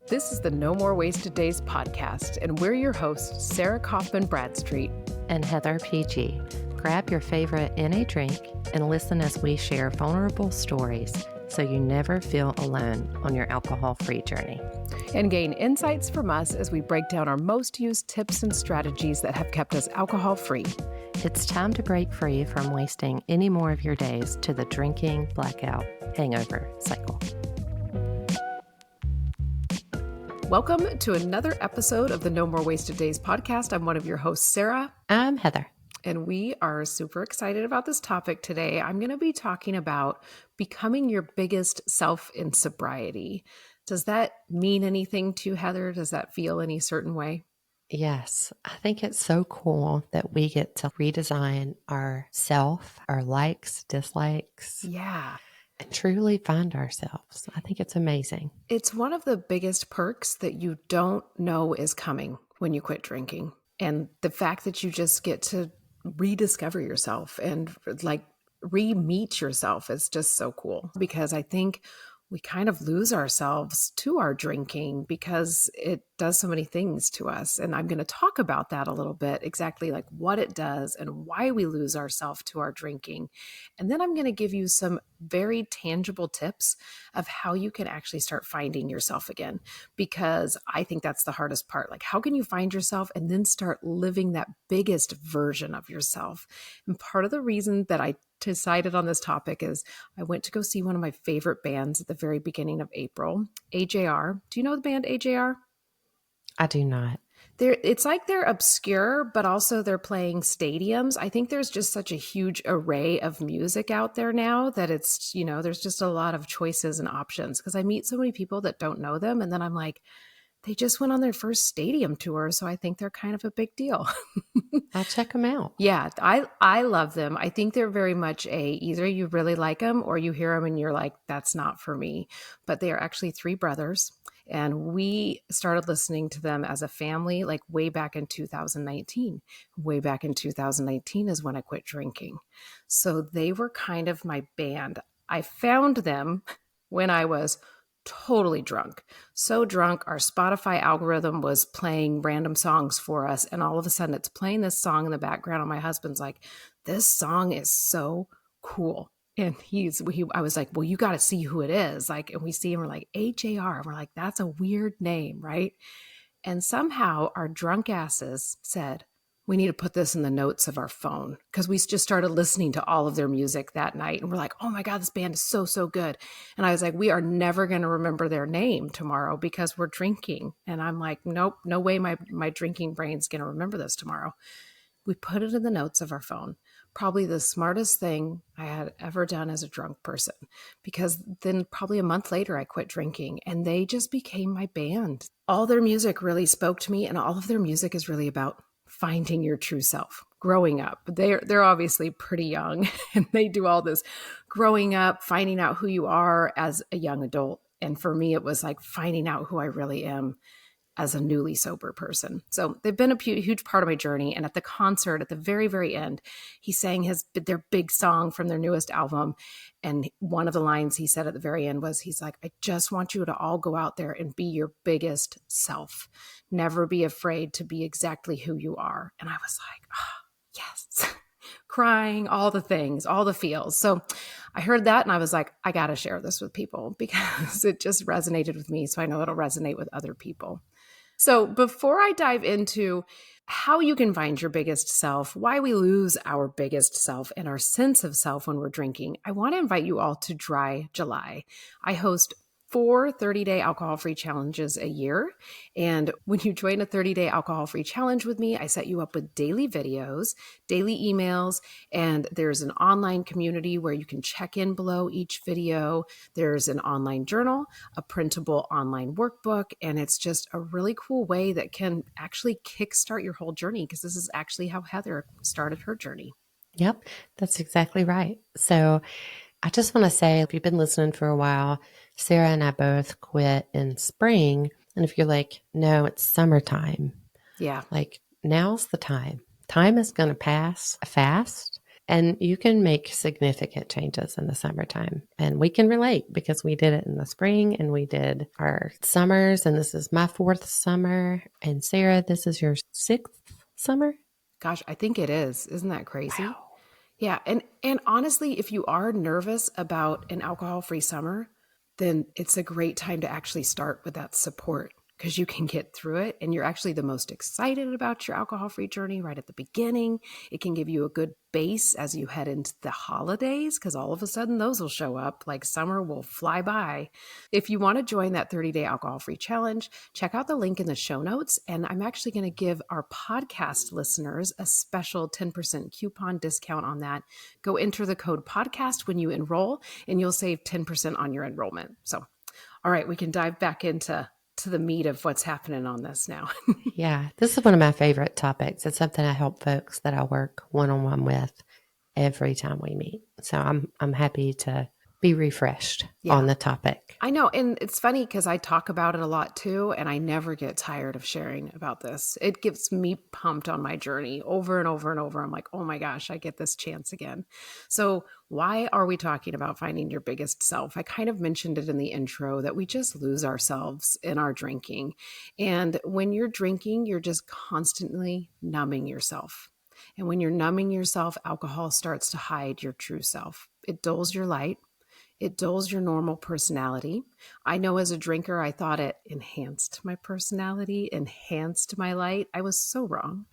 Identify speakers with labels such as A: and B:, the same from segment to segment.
A: This is the No More Wasted Days podcast, and we're your hosts, Sarah Kaufman Bradstreet
B: and Heather PG. Grab your favorite NA drink and listen as we share vulnerable stories so you never feel alone on your alcohol-free journey.
A: And gain insights from us as we break down our most used tips and strategies that have kept us alcohol-free.
B: It's time to break free from wasting any more of your days to the drinking, blackout, hangover cycle.
A: Welcome to another episode of the No More Wasted Days podcast. I'm one of your hosts, Sarah.
B: I'm Heather.
A: And we are super excited about this topic today. I'm going to be talking about becoming your biggest self in sobriety. Does that mean anything to you, Heather? Does that feel any certain way?
B: Yes, I think it's so cool that we get to redesign our self, our likes, dislikes.
A: Yeah.
B: And truly find ourselves. I think it's amazing.
A: It's one of the biggest perks that you don't know is coming when you quit drinking. And the fact that you just get to rediscover yourself and like re-meet yourself is just so cool, because I think we kind of lose ourselves to our drinking because it does so many things to us. And I'm going to talk about that a little bit, exactly like what it does and why we lose ourselves to our drinking. And then I'm going to give you some very tangible tips of how you can actually start finding yourself again, because I think that's the hardest part. Like, how can you find yourself and then start living that biggest version of yourself? And part of the reason that I decided on this topic is I went to go see one of my favorite bands at the very beginning of April, AJR. Do you know the band AJR?
B: I do not.
A: It's like they're obscure, but also they're playing stadiums. I think there's just such a huge array of music out there now that it's, there's just a lot of choices and options, because I meet so many people that don't know them. And then I'm like, they just went on their first stadium tour, so I think they're kind of a big deal.
B: I'll check them out.
A: Yeah, I love them. I think they're very much either you really like them or you hear them and you're like, that's not for me. But they are actually three brothers. And we started listening to them as a family, like way back in 2019. Way back in 2019 is when I quit drinking. So they were kind of my band. I found them when I was totally drunk. So drunk, our Spotify algorithm was playing random songs for us. And all of a sudden it's playing this song in the background. And my husband's like, this song is so cool. And I was like, well, you got to see who it is. Like, and we see him, we're like, AJR. And we're like, that's a weird name, right? And somehow our drunk asses said, we need to put this in the notes of our phone, because we just started listening to all of their music that night. And we're like, oh my God, this band is so, so good. And I was like, we are never going to remember their name tomorrow because we're drinking. And I'm like, nope, no way my drinking brain's going to remember this tomorrow. We put it in the notes of our phone. Probably the smartest thing I had ever done as a drunk person, because then probably a month later I quit drinking and they just became my band. All their music really spoke to me, and all of their music is really about finding your true self, growing up. They're obviously pretty young and they do all this growing up, finding out who you are as a young adult. And for me, it was like finding out who I really am as a newly sober person. So they've been a huge part of my journey. And at the concert, at the very, very end, he sang their big song from their newest album. And one of the lines he said at the very end was, he's like, I just want you to all go out there and be your biggest self. Never be afraid to be exactly who you are. And I was like, oh, yes. Crying, all the things, all the feels. So I heard that and I was like, I got to share this with people because it just resonated with me. So I know it'll resonate with other people. So before I dive into how you can find your biggest self, why we lose our biggest self and our sense of self when we're drinking, I want to invite you all to Dry July. I host 4 30-day alcohol-free challenges a year. And when you join a 30-day alcohol-free challenge with me, I set you up with daily videos, daily emails, and there's an online community where you can check in below each video. There's an online journal, a printable online workbook, and it's just a really cool way that can actually kickstart your whole journey, because this is actually how Heather started her journey.
B: Yep, that's exactly right. So I just want to say, if you've been listening for a while, Sarah and I both quit in spring. And if you're like, no, it's summertime.
A: Yeah.
B: Like, now's the time. Time is going to pass fast. And you can make significant changes in the summertime. And we can relate because we did it in the spring and we did our summers. And this is my fourth summer. And Sara, this is your sixth summer?
A: Gosh, I think it is. Isn't that crazy?
B: Wow.
A: Yeah, and honestly, if you are nervous about an alcohol-free summer, then it's a great time to actually start with that support because you can get through it and you're actually the most excited about your alcohol-free journey right at the beginning. It can give you a good base as you head into the holidays because all of a sudden those will show up like summer will fly by. If you want to join that 30-day alcohol-free challenge, check out the link in the show notes. And I'm actually going to give our podcast listeners a special 10% coupon discount on that. Go enter the code podcast when you enroll, and you'll save 10% on your enrollment. So, all right, we can dive back into the meat of what's happening on this now.
B: Yeah, this is one of my favorite topics. It's something I help folks that I work one-on-one with every time we meet. So I'm happy to be refreshed on
A: Yeah.
B: the topic.
A: I know. And it's funny because I talk about it a lot too, and I never get tired of sharing about this. It gets me pumped on my journey over and over and over. I'm like, oh my gosh, I get this chance again. So, why are we talking about finding your biggest self? I kind of mentioned it in the intro that we just lose ourselves in our drinking. And when you're drinking, you're just constantly numbing yourself. And when you're numbing yourself, alcohol starts to hide your true self. It dulls your light. It dulls your normal personality. I know as a drinker, I thought it enhanced my personality, enhanced my light. I was so wrong.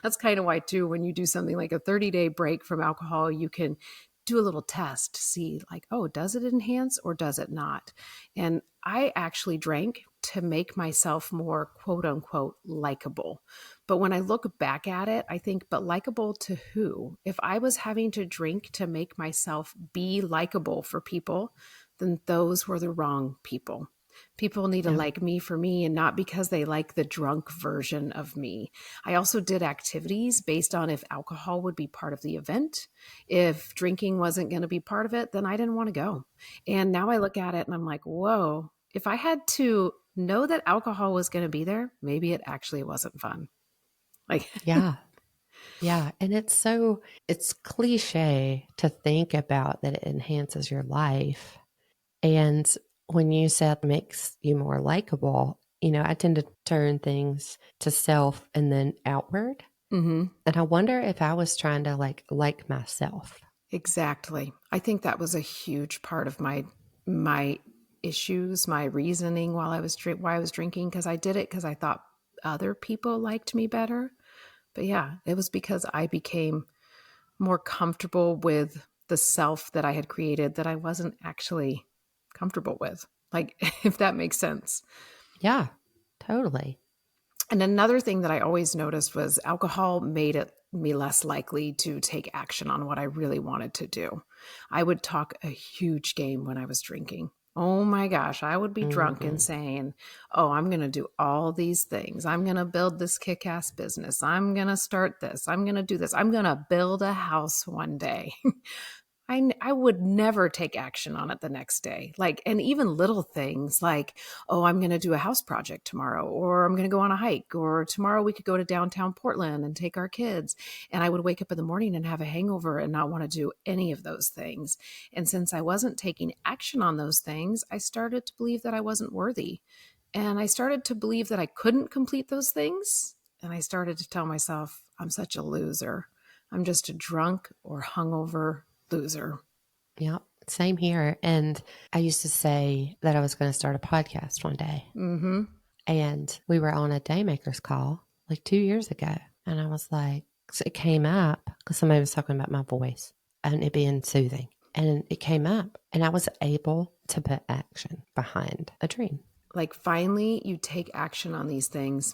A: That's kind of why, too, when you do something like a 30-day break from alcohol, you can do a little test to see, like, oh, does it enhance or does it not? And I actually drank to make myself more quote unquote likable. But when I look back at it, I think, but likable to who? If I was having to drink to make myself be likable for people, then those were the wrong people. People need to
B: Yeah.
A: like me for me and not because they like the drunk version of me. I also did activities based on if alcohol would be part of the event. If drinking wasn't going to be part of it, then I didn't want to go. And now I look at it and I'm like, whoa, if I had to know that alcohol was going to be there, maybe it actually wasn't fun. Like,
B: Yeah. Yeah. And it's cliche to think about that it enhances your life. And when you said makes you more likable, I tend to turn things to self and then outward.
A: mm-hmm.
B: And I wonder if I was trying to like myself.
A: Exactly. I think that was a huge part of my issues, my reasoning why I was drinking because I did it because I thought other people liked me better. But yeah, it was because I became more comfortable with the self that I had created that I wasn't actually comfortable with. Like if that makes sense.
B: Yeah, totally.
A: And another thing that I always noticed was alcohol made me less likely to take action on what I really wanted to do. I would talk a huge game when I was drinking. Oh my gosh, I would be drunk and
B: Hmm.
A: saying, oh, I'm going to do all these things. I'm going to build this kick ass business. I'm going to start this. I'm going to do this. I'm going to build a house one day. I would never take action on it the next day. Like, and even little things like, oh, I'm going to do a house project tomorrow, or I'm going to go on a hike, or tomorrow we could go to downtown Portland and take our kids. And I would wake up in the morning and have a hangover and not want to do any of those things. And since I wasn't taking action on those things, I started to believe that I wasn't worthy. And I started to believe that I couldn't complete those things. And I started to tell myself, I'm such a loser. I'm just a drunk or hungover loser.
B: Yep. Same here. And I used to say that I was going to start a podcast one day.
A: Mm-hmm.
B: And we were on a Daymakers call like 2 years ago. And I was like, so it came up because somebody was talking about my voice and it being soothing. And it came up and I was able to put action behind a dream.
A: Like finally you take action on these things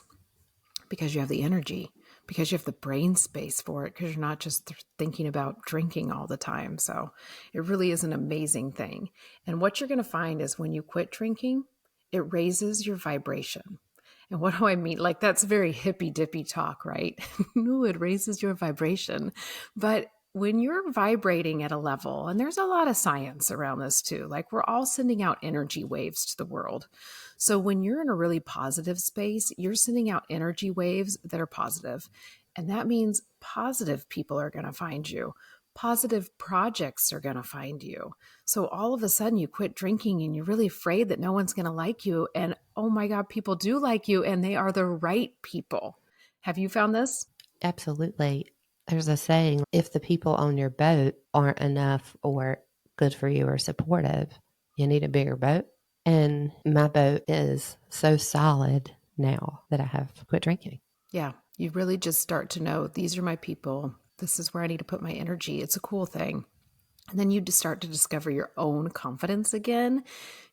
A: because you have the energy, because you have the brain space for it, because you're not just thinking about drinking all the time. So it really is an amazing thing. And what you're going to find is when you quit drinking, it raises your vibration. And what do I mean? Like that's very hippy dippy talk, right? No, it raises your vibration. But when you're vibrating at a level, and there's a lot of science around this too, like we're all sending out energy waves to the world. So when you're in a really positive space, you're sending out energy waves that are positive. And that means positive people are going to find you. positive projects are going to find you. So all of a sudden you quit drinking and you're really afraid that no one's going to like you. And oh my God, people do like you and they are the right people. Have you found this?
B: Absolutely. There's a saying, if the people on your boat aren't enough or good for you or supportive, you need a bigger boat. And my boat is so solid now that I have quit drinking.
A: Yeah, you really just start to know these are my people. This is where I need to put my energy. It's a cool thing. And then you just start to discover your own confidence again.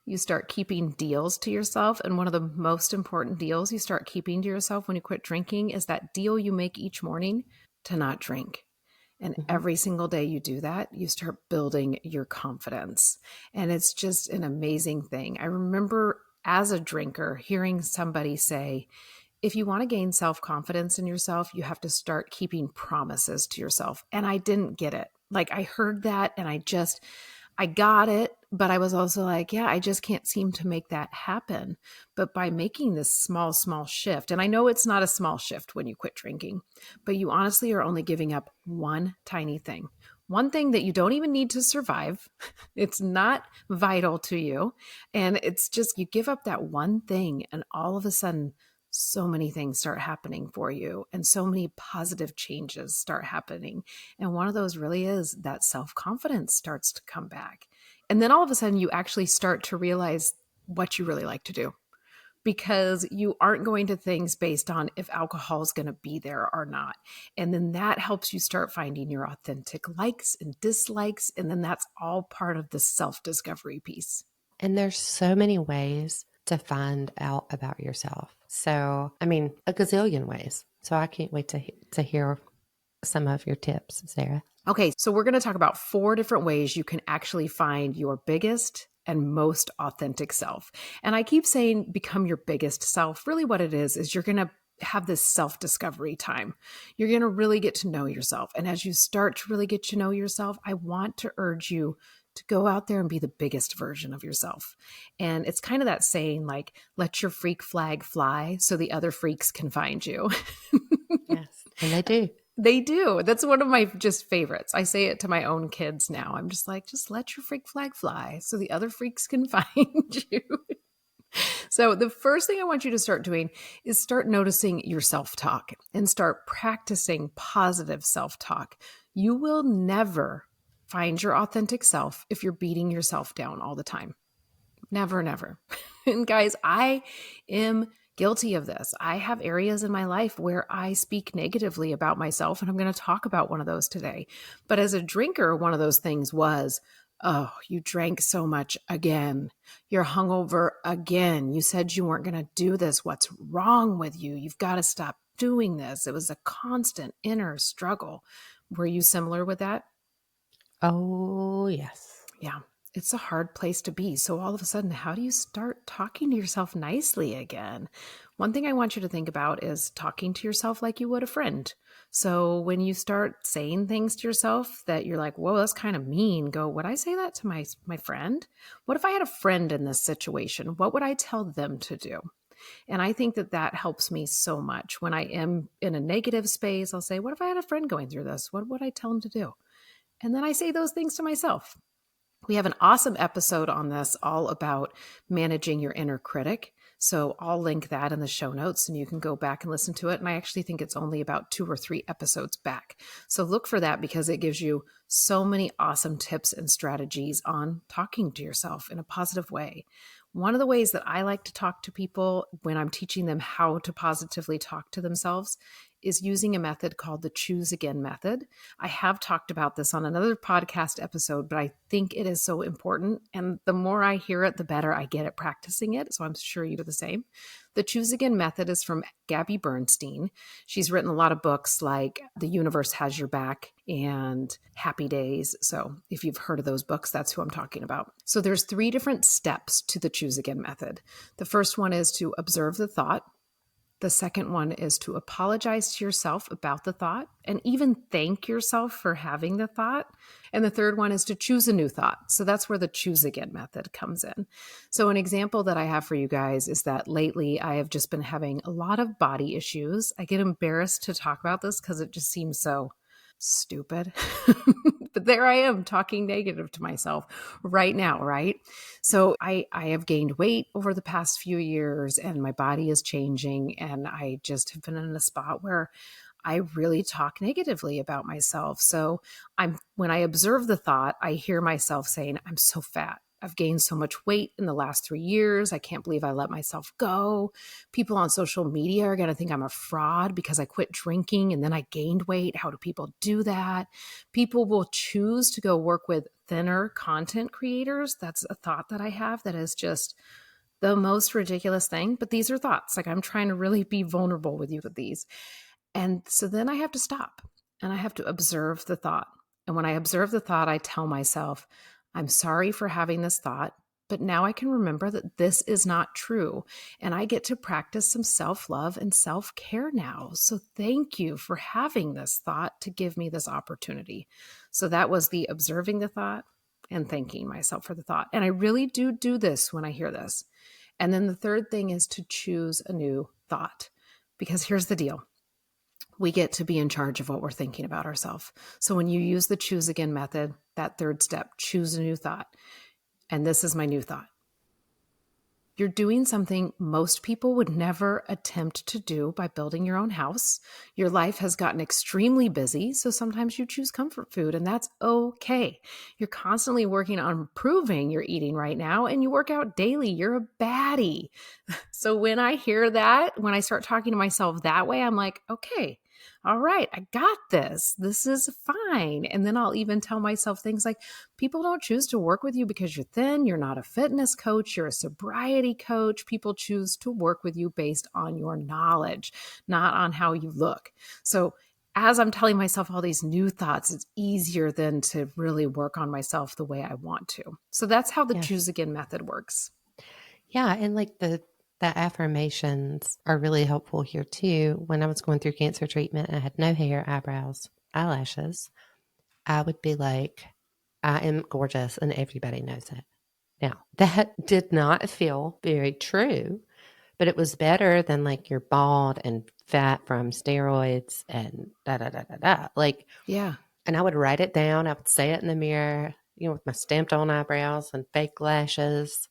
A: You start keeping deals to yourself. And one of the most important deals you start keeping to yourself when you quit drinking is that deal you make each morning to not drink. And
B: Mm-hmm.
A: every single day you do that, you start building your confidence. And it's just an amazing thing. I remember as a drinker hearing somebody say, if you want to gain self confidence in yourself, you have to start keeping promises to yourself. And I didn't get it. Like I heard that and I got it, but I was also like, yeah, I just can't seem to make that happen. But by making this small shift, and I know it's not a small shift when you quit drinking, but you honestly are only giving up one tiny thing. One thing that you don't even need to survive. It's not vital to you. And it's just, you give up that one thing, and all of a sudden, so many things start happening for you, and so many positive changes start happening. And one of those really is that self confidence starts to come back. And then all of a sudden, you actually start to realize what you really like to do, because you aren't going to things based on if alcohol is going to be there or not. And then that helps you start finding your authentic likes and dislikes. And then that's all part of the self discovery piece.
B: And there's so many ways to find out about yourself. So, I mean, a gazillion ways. So I can't wait to hear some of your tips, Sarah.
A: Okay, so we're going to talk about 4 different ways you can actually find your biggest and most authentic self. And I keep saying become your biggest self. Really, what it is you're going to have this self discovery time. You're going to really get to know yourself. And as you start to really get to know yourself, I want to urge you to go out there and be the biggest version of yourself. And it's kind of that saying, like, let your freak flag fly so the other freaks can find you.
B: Yes. And they do.
A: They do. That's one of my just favorites. I say it to my own kids now. I'm just like, just let your freak flag fly so the other freaks can find you. So, the first thing I want you to start doing is start noticing your self talk and start practicing positive self talk. You will never find your authentic self if you're beating yourself down all the time. Never, never. And guys, I am guilty of this. I have areas in my life where I speak negatively about myself, and I'm going to talk about one of those today. But as a drinker, one of those things was, oh, you drank so much again. You're hungover again. You said you weren't going to do this. What's wrong with you? You've got to stop doing this. It was a constant inner struggle. Were you similar with that?
B: Oh, yes.
A: Yeah, it's a hard place to be. So all of a sudden, how do you start talking to yourself nicely again? One thing I want you to think about is talking to yourself like you would a friend. So when you start saying things to yourself that you're like, whoa, that's kind of mean, go, would I say that to my friend? What if I had a friend in this situation? What would I tell them to do? And I think that that helps me so much. When I am in a negative space, I'll say, what if I had a friend going through this? What would I tell them to do? And then I say those things to myself. We have an awesome episode on this, all about managing your inner critic. So I'll link that in the show notes and you can go back and listen to it. And I actually think it's only about 2 or 3 episodes back. So look for that, because it gives you so many awesome tips and strategies on talking to yourself in a positive way. One of the ways that I like to talk to people when I'm teaching them how to positively talk to themselves is using a method called the choose again method. I have talked about this on another podcast episode, but I think it is so important. And the more I hear it, the better I get at practicing it. So I'm sure you do the same. The choose again method is from Gabby Bernstein. She's written a lot of books like The Universe Has Your Back and Happy Days. So if you've heard of those books, that's who I'm talking about. So there's 3 different steps to the choose again method. The first one is to observe the thought. The second one is to apologize to yourself about the thought and even thank yourself for having the thought. And the third one is to choose a new thought. So that's where the choose again method comes in. So an example that I have for you guys is that lately I have just been having a lot of body issues. I get embarrassed to talk about this because it just seems so Stupid. But there I am talking negative to myself right now, right? So I have gained weight over the past few years and my body is changing. And I just have been in a spot where I really talk negatively about myself. So when I observe the thought, I hear myself saying, I'm so fat. I've gained so much weight in the last 3 years. I can't believe I let myself go. People on social media are going to think I'm a fraud because I quit drinking and then I gained weight. How do people do that? People will choose to go work with thinner content creators. That's a thought that I have that is just the most ridiculous thing. But these are thoughts. Like I'm trying to really be vulnerable with you with these. And so then I have to stop and I have to observe the thought. And when I observe the thought, I tell myself, I'm sorry for having this thought, but now I can remember that this is not true. And I get to practice some self love and self care now. So thank you for having this thought to give me this opportunity. So that was the observing the thought and thanking myself for the thought. And I really do this when I hear this. And then the third thing is to choose a new thought. Because here's the deal, we get to be in charge of what we're thinking about ourselves. So when you use the choose again method, that third step, choose a new thought. And this is my new thought. You're doing something most people would never attempt to do by building your own house. Your life has gotten extremely busy, so sometimes you choose comfort food, and that's okay. You're constantly working on improving your eating right now, and you work out daily. You're a baddie. So when I hear that, when I start talking to myself that way, I'm like, okay, all right, I got this. This is fine. And then I'll even tell myself things like, people don't choose to work with you because you're thin. You're not a fitness coach. You're a sobriety coach. People choose to work with you based on your knowledge, not on how you look. So as I'm telling myself all these new thoughts, it's easier then to really work on myself the way I want to. So that's how the choose
B: Yes.
A: again method works.
B: Yeah, and like the affirmations are really helpful here too. When I was going through cancer treatment and I had no hair, eyebrows, eyelashes, I would be like, I am gorgeous and everybody knows it. Now, that did not feel very true, but it was better than like you're bald and fat from steroids and da da da da da. Like,
A: Yeah.
B: and I would write it down. I would say it in the mirror, with my stamped on eyebrows and fake lashes.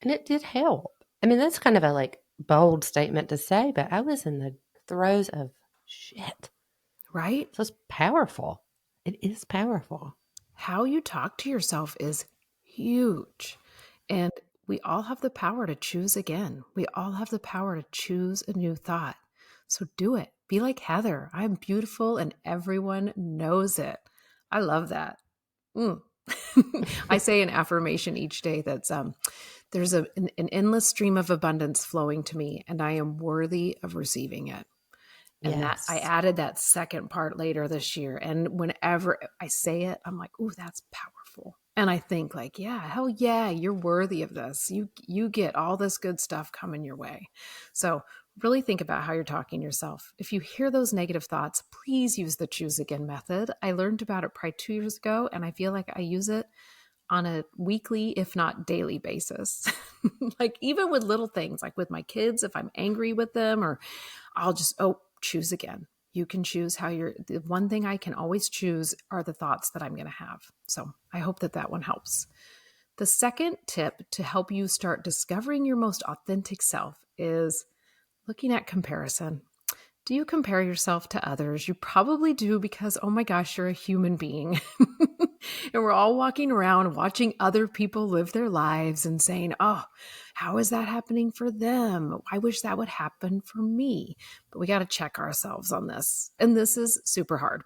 B: And it did help. I mean, that's kind of a like bold statement to say, but I was in the throes of shit.
A: Right?
B: So it's powerful. It is powerful.
A: How you talk to yourself is huge. And we all have the power to choose again. We all have the power to choose a new thought. So do it. Be like Heather. I'm beautiful and everyone knows it. I love that. Mm. I say an affirmation each day that's there's an endless stream of abundance flowing to me and I am worthy of receiving it. And that I
B: Yes.
A: added that second part later this year. And whenever I say it, I'm like, "Ooh, that's powerful." And I think like, "Yeah, hell yeah, you're worthy of this. You get all this good stuff coming your way." So, really think about how you're talking to yourself. If you hear those negative thoughts, please use the choose again method. I learned about it probably 2 years ago and I feel like I use it on a weekly, if not daily basis. Like even with little things, like with my kids, if I'm angry with them, or I'll just, choose again. You can choose how the one thing I can always choose are the thoughts that I'm going to have. So I hope that that one helps. The second tip to help you start discovering your most authentic self is looking at comparison. Do you compare yourself to others? You probably do because, oh my gosh, you're a human being. And we're all walking around watching other people live their lives and saying, oh, how is that happening for them? I wish that would happen for me. But we got to check ourselves on this. And this is super hard.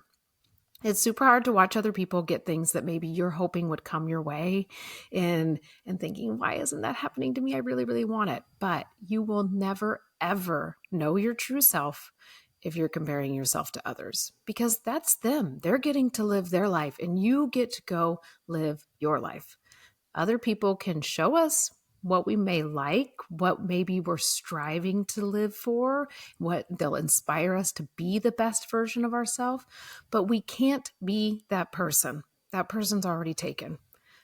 A: It's super hard to watch other people get things that maybe you're hoping would come your way and thinking, why isn't that happening to me? I really, really want it. But you will never, ever know your true self if you're comparing yourself to others because that's them. They're getting to live their life and you get to go live your life. Other people can show us what we may like, what maybe we're striving to live for, what they'll inspire us to be the best version of ourselves, but we can't be that person. That person's already taken.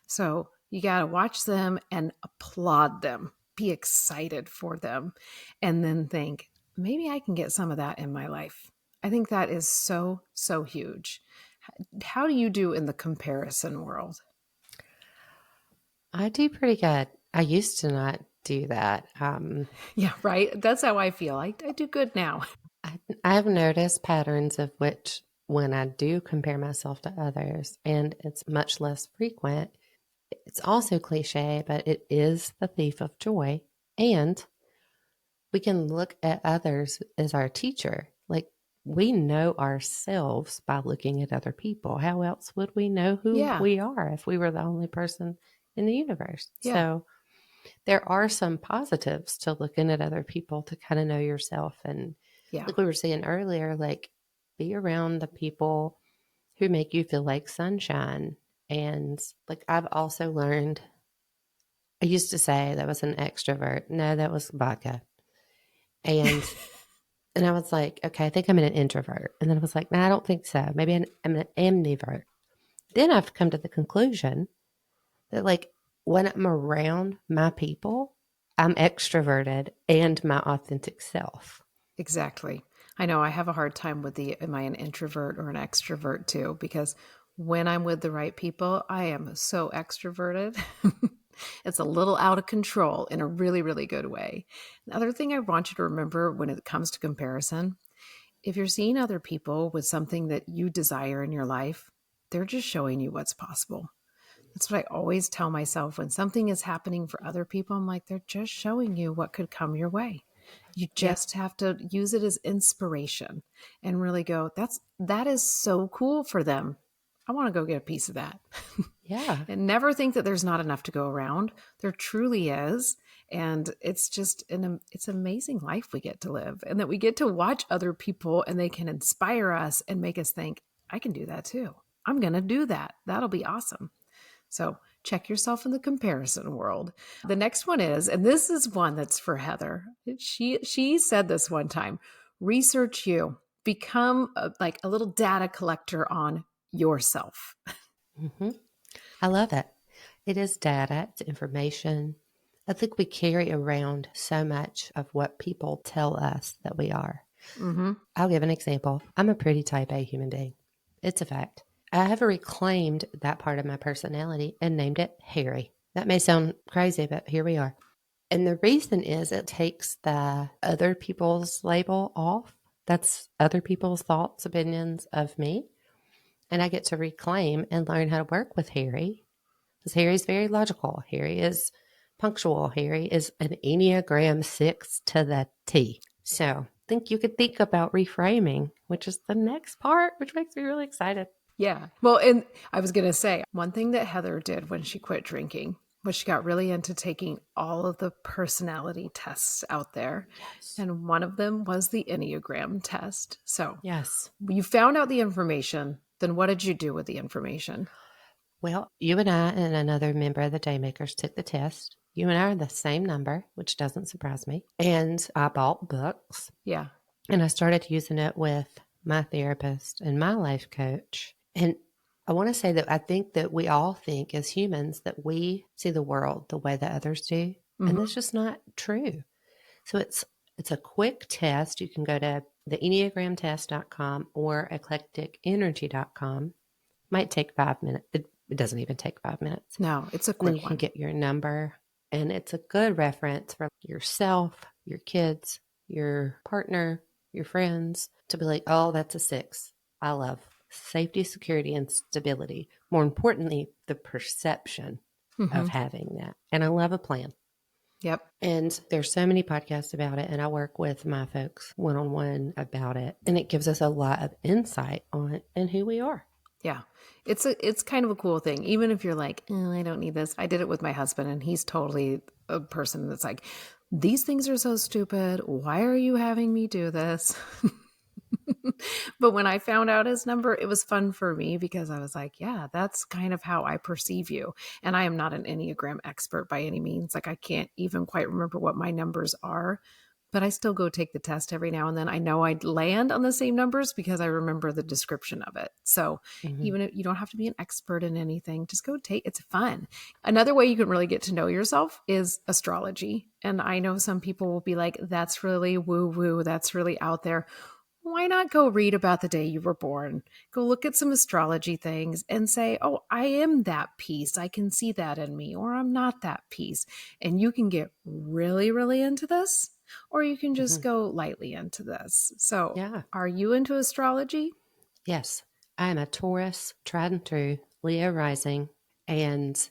A: So you got to watch them and applaud them, be excited for them, and then think, maybe I can get some of that in my life. I think that is so, so huge. How do you do in the comparison world?
B: I do pretty good. I used to not do that.
A: Yeah, right. That's how I feel. I do good now.
B: I've noticed patterns of which when I do compare myself to others, and it's much less frequent, it's also cliche, but it is the thief of joy. And we can look at others as our teacher. Like we know ourselves by looking at other people. How else would we know who
A: Yeah,
B: we are if we were the only person in the universe?
A: yeah,
B: So there are some positives to looking at other people to kind of know yourself. And
A: yeah,
B: like we were saying earlier, like be around the people who make you feel like sunshine. And like I've also learned, I used to say that was an extrovert. No, that was vodka. And I was like, okay, I think I'm an introvert. And then I was like, no, I don't think so. Maybe I'm an amnivert. Then I've come to the conclusion that like when I'm around my people, I'm extroverted and my authentic self.
A: exactly. I know I have a hard time with the am I an introvert or an extrovert too, because when I'm with the right people, I am so extroverted. It's a little out of control in a really, really good way. Another thing I want you to remember when it comes to comparison, if you're seeing other people with something that you desire in your life, they're just showing you what's possible. That's what I always tell myself when something is happening for other people. I'm like, they're just showing you what could come your way. You
B: Yep.
A: just have to use it as inspiration and really go, that is so cool for them. I want to go get a piece of that.
B: Yeah.
A: And never think that there's not enough to go around. There truly is. And it's just it's an amazing life we get to live, and that we get to watch other people and they can inspire us and make us think, I can do that too. I'm going to do that. That'll be awesome. So check yourself in the comparison world. The next one is, and this is one that's for Heather. She said this one time, research you, become like a little data collector on yourself.
B: Hmm. I love it. It is data, it's information. I think we carry around so much of what people tell us that we are.
A: Mm-hmm.
B: I'll give an example. I'm a pretty type A human being. It's a fact. I have reclaimed that part of my personality and named it Harry. That may sound crazy, but here we are. And the reason is it takes the other people's label off. That's other people's thoughts, opinions of me. And I get to reclaim and learn how to work with Harry because Harry's very logical. Harry is punctual. Harry is an Enneagram 6 to the T. So I think you could think about reframing, which is the next part, which makes me really excited.
A: Yeah. Well, and I was going to say one thing that Heather did when she quit drinking was she got really into taking all of the personality tests out there.
B: Yes.
A: And one of them was the Enneagram test. So
B: Yes.
A: you found out the information. Then what did you do with the information?
B: Well, you and I and another member of the Daymakers took the test. You and I are the same number, which doesn't surprise me. And I bought books
A: Yeah.
B: and I started using it with my therapist and my life coach. And I want to say that I think that we all think as humans that we see the world the way that others do. And
A: Mm-hmm.
B: that's just not true. So it's a quick test. You can go to the enneagramtest.com or eclecticenergy.com. Might take 5 minutes. It doesn't even take 5 minutes.
A: No, it's a
B: And then
A: quick
B: you can
A: one.
B: get your number. And it's a good reference for yourself, your kids, your partner, your friends to be like, oh, that's a 6. I love safety, security, and stability. More importantly, the perception of
A: Mm-hmm.
B: having that. And I love a plan.
A: Yep.
B: And there's so many podcasts about it. And I work with my folks one on one about it. And it gives us a lot of insight on it and who we are.
A: Yeah. It's kind of a cool thing. Even if you're like, I don't need this. I did it with my husband, and he's totally a person that's like, these things are so stupid. Why are you having me do this? But when I found out his number, it was fun for me because I was like, yeah, that's kind of how I perceive you. And I am not an Enneagram expert by any means. Like, I can't even quite remember what my numbers are, but I still go take the test every now and then. I know I'd land on the same numbers because I remember the description of it. So
B: Mm-hmm.
A: even if you don't have to be an expert in anything, just go take it's fun. Another way you can really get to know yourself is astrology. And I know some people will be like, that's really woo woo, that's really out there. why not go read about the day you were born? Go look at some astrology things and say, oh, I am that piece. I can see that in me, or I'm not that piece. And you can get really, really into this, or you can just
B: Mhm.
A: go lightly into this. So,
B: Yeah.
A: are you into astrology?
B: Yes. I am a Taurus, tried and true, Leo rising. And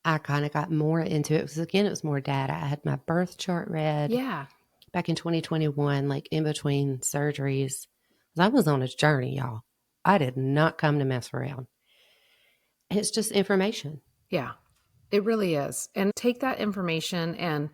B: I kind of got more into it because, again, it was more data. I had my birth chart read
A: Yeah.
B: back in 2021, like in between surgeries. I was on a journey, y'all. I did not come to mess around. It's just information.
A: Yeah. It really is. And take that information and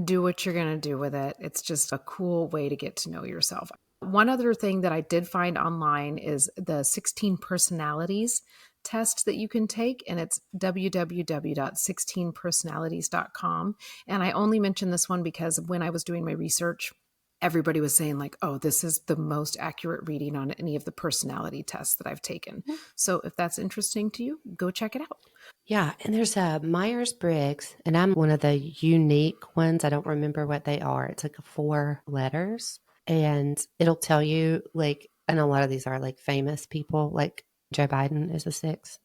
A: do what you're going to do with it. It's just a cool way to get to know yourself. One other thing that I did find online is the 16 personalities test that you can take, and it's www.16personalities.com. And I only mention this one because when I was doing my research, everybody was saying, like, oh, this is the most accurate reading on any of the personality tests that I've taken. So if that's interesting to you, go check it out.
B: Yeah, and there's a Myers-Briggs, and I'm one of the unique ones. I don't remember what they are. It's like 4 letters, and it'll tell you, like, and a lot of these are like famous people, like Joe Biden is a 6.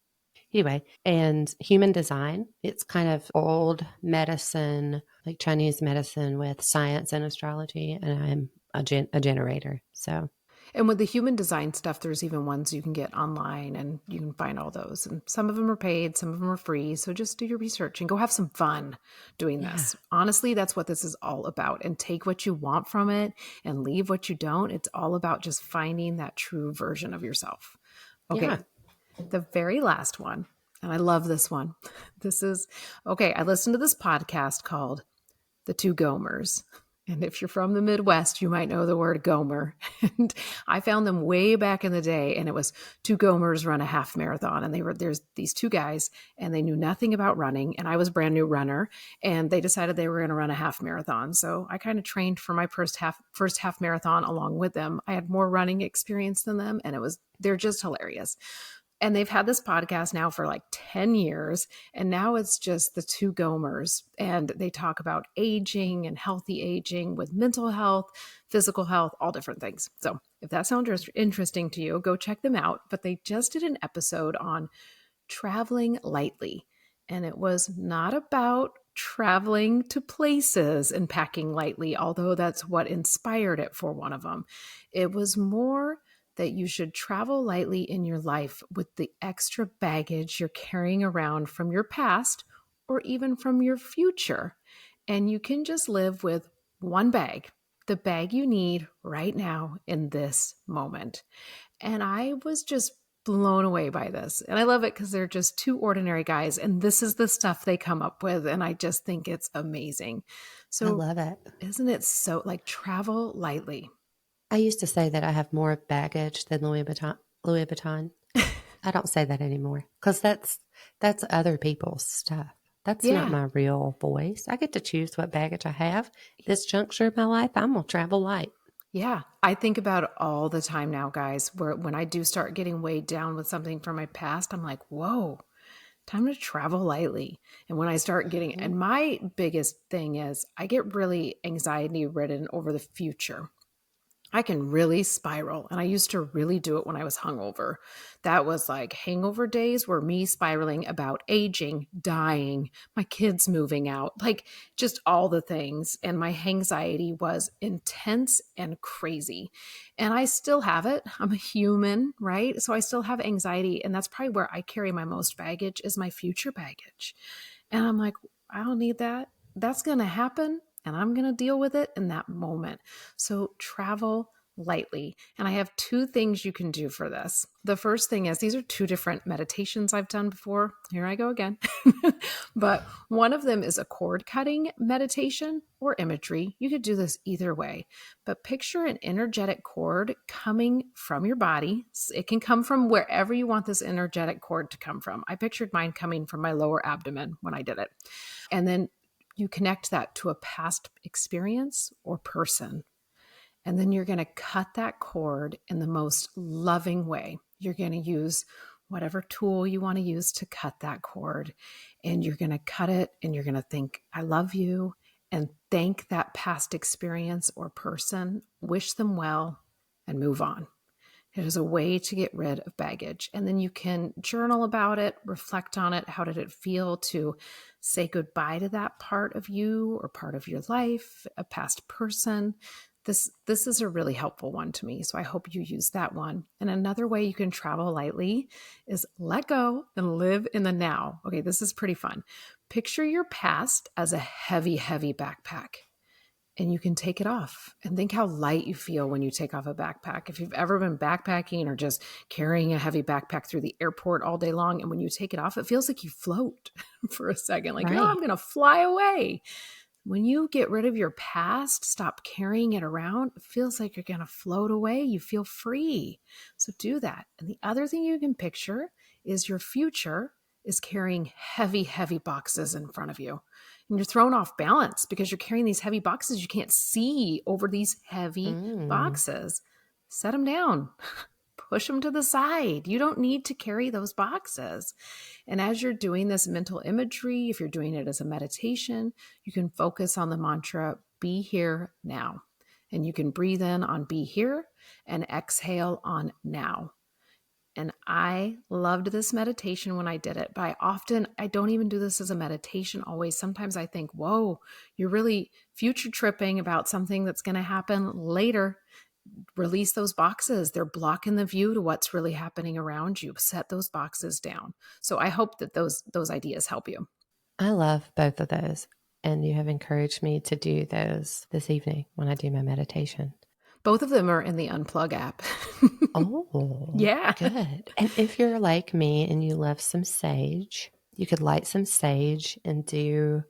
B: Anyway, and human design, it's kind of old medicine, like Chinese medicine with science and astrology, and I'm a generator. So,
A: And with the human design stuff, there's even ones you can get online and you can find all those. And some of them are paid, some of them are free. So just do your research and go have some fun doing
B: yeah.
A: this. Honestly, that's what this is all about. And take what you want from it and leave what you don't. It's all about just finding that true version of yourself. Okay,
B: Yeah.
A: the very last one. And I love this one. This is okay. I listened to this podcast called The Two Gomers. And if you're from the Midwest, you might know the word Gomer. And I found them way back in the day, and it was two Gomers run a half marathon. And there's these two guys, and they knew nothing about running. And I was a brand new runner, and they decided they were going to run a half marathon. So I kind of trained for my first half marathon along with them. I had more running experience than them, and they're just hilarious. And they've had this podcast now for like 10 years. And now it's just the two Gomers. And they talk about aging and healthy aging with mental health, physical health, all different things. So if that sounds interesting to you, go check them out. But they just did an episode on traveling lightly. And it was not about traveling to places and packing lightly, although that's what inspired it for one of them. It was more that you should travel lightly in your life with the extra baggage you're carrying around from your past or even from your future. And you can just live with one bag, the bag you need right now in this moment. And I was just blown away by this. And I love it because they're just two ordinary guys. And this is the stuff they come up with. And I just think it's amazing.
B: I
A: So,
B: love it.
A: isn't it so like travel lightly?
B: I used to say that I have more baggage than Louis Vuitton. Louis Vuitton. I don't say that anymore because that's other people's stuff. That's not
A: Yeah.
B: my real voice. I get to choose what baggage I have. This juncture of my life, I'm gonna travel light.
A: Yeah. I think about it all the time now, guys, where when I do start getting weighed down with something from my past, I'm like, whoa, time to travel lightly. And when I start getting,
B: Mhm.
A: and my biggest thing is I get really anxiety ridden over the future. I can really spiral. And I used to really do it when I was hungover. That was like hangover days were me spiraling about aging, dying, my kids moving out, like just all the things. And my anxiety was intense and crazy. And I still have it. I'm a human, right? So I still have anxiety. And that's probably where I carry my most baggage is my future baggage. And I'm like, I don't need that. That's going to happen. And I'm going to deal with it in that moment. So travel lightly. And I have two things you can do for this. The first thing is these are two different meditations I've done before. Here I go again. But one of them is a cord cutting meditation or imagery. You could do this either way. But picture an energetic cord coming from your body. It can come from wherever you want this energetic cord to come from. I pictured mine coming from my lower abdomen when I did it. And then you connect that to a past experience or person. And then you're going to cut that cord in the most loving way. You're going to use whatever tool you want to use to cut that cord. And you're going to cut it and you're going to think, I love you, and thank that past experience or person, wish them well, and move on. It is a way to get rid of baggage. And then you can journal about it, reflect on it. How did it feel to say goodbye to that part of you or part of your life, a past person? This is a really helpful one to me. So I hope you use that one. And another way you can travel lightly is let go and live in the now. Okay, this is pretty fun. Picture your past as a heavy, heavy backpack, and you can take it off and think how light you feel when you take off a backpack. If you've ever been backpacking or just carrying a heavy backpack through the airport all day long, and when you take it off, it feels like you float for a second, like, oh, I'm
B: Right.
A: going to fly away. When you get rid of your past, stop carrying it around, it feels like you're going to float away. You feel free. So do that. And the other thing you can picture is your future is carrying heavy, heavy boxes in front of you. And you're thrown off balance because you're carrying these heavy boxes. You can't see over these heavy
B: Mm.
A: boxes. Set them down. Push them to the side. You don't need to carry those boxes. And as you're doing this mental imagery, if you're doing it as a meditation, you can focus on the mantra, be here now. And you can breathe in on be here and exhale on now. And I loved this meditation when I did it, but I don't even do this as a meditation always. Sometimes I think, whoa, you're really future tripping about something that's going to happen later. Release those boxes. They're blocking the view to what's really happening around you. Set those boxes down. So I hope that those ideas help you.
B: I love both of those. And you have encouraged me to do those this evening when I do my meditation.
A: Both of them are in the Unplug app.
B: Oh,
A: Yeah.
B: good. And if you're like me and you love some sage, you could light some sage and do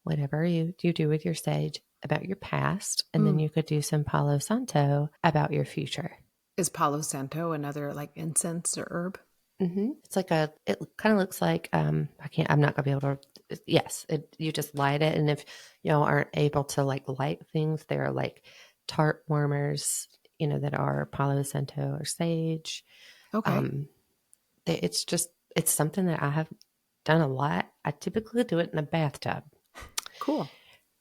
B: whatever you do with your sage about your past. And then
A: Mm.
B: you could do some Palo Santo about your future.
A: Is Palo Santo another like incense or herb?
B: It's like it kind of looks like, I'm not gonna be able to, yes, you just light it. And if you know, aren't able to like light things, there are like tart warmers, that are Palo Santo or sage.
A: Okay.
B: Um, it's something that I have done a lot. I typically do it in a bathtub.
A: Cool.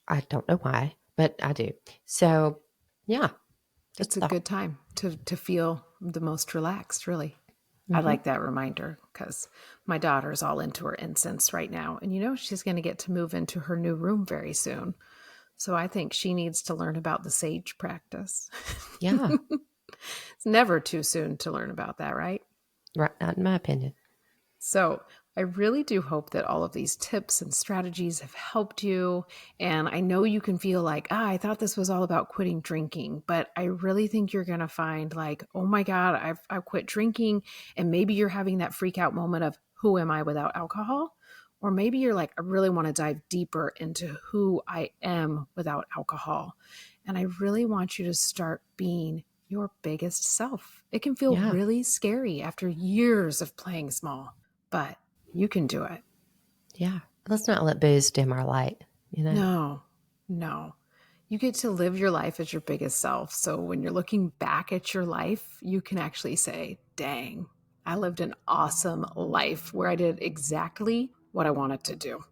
B: I don't know why, but I do. So yeah, just
A: It's a
B: thought.
A: good time to feel the most relaxed, really. I
B: Hmm.
A: like that reminder because my daughter's all into her incense right now. And she's going to get to move into her new room very soon. So I think she needs to learn about the sage practice.
B: Yeah,
A: It's never too soon to learn about that, right?
B: right. Not in my opinion.
A: So I really do hope that all of these tips and strategies have helped you. And I know you can feel like, I thought this was all about quitting drinking, but I really think you're going to find like, oh my God, I've quit drinking. And maybe you're having that freak out moment of who am I without alcohol? Or maybe you're like, I really want to dive deeper into who I am without alcohol. And I really want you to start being your biggest self. It can feel
B: Yeah,
A: really scary after years of playing small, but you can do it.
B: yeah. Let's not let booze dim our light.
A: No, no. You get to live your life as your biggest self. So when you're looking back at your life, you can actually say, dang, I lived an awesome life where I did exactly what I wanted to do.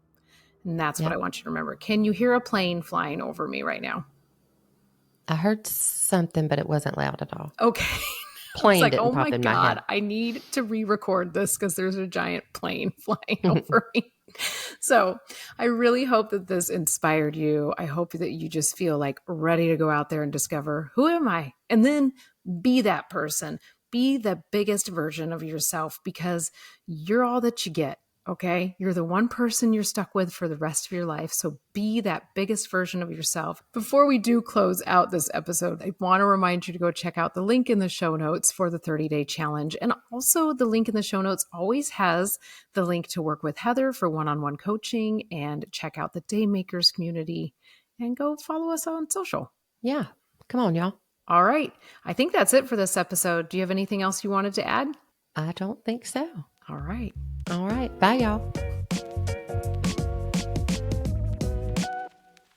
A: And that's what I
B: Yep.
A: want you to remember. Can you hear a plane flying over me right now?
B: I heard something, but it wasn't loud at all.
A: Okay. I was
B: Plane
A: like,
B: didn't
A: oh my
B: pop in my
A: God,
B: head.
A: I need to re record this because there's a giant plane flying over me. So I really hope that this inspired you. I hope that you just feel like ready to go out there and discover who am I? And then be that person. Be the biggest version of yourself because you're all that you get. Okay. You're the one person you're stuck with for the rest of your life. So be that biggest version of yourself. Before we do close out this episode, I want to remind you to go check out the link in the show notes for the 30-day challenge. And also, the link in the show notes always has the link to work with Heather for one on one coaching and check out the Daymakers community and go follow us on social.
B: Yeah. Come on, y'all.
A: All right. I think that's it for this episode. Do you have anything else you wanted to add?
B: I don't think so.
A: All right.
B: All right. Bye, y'all.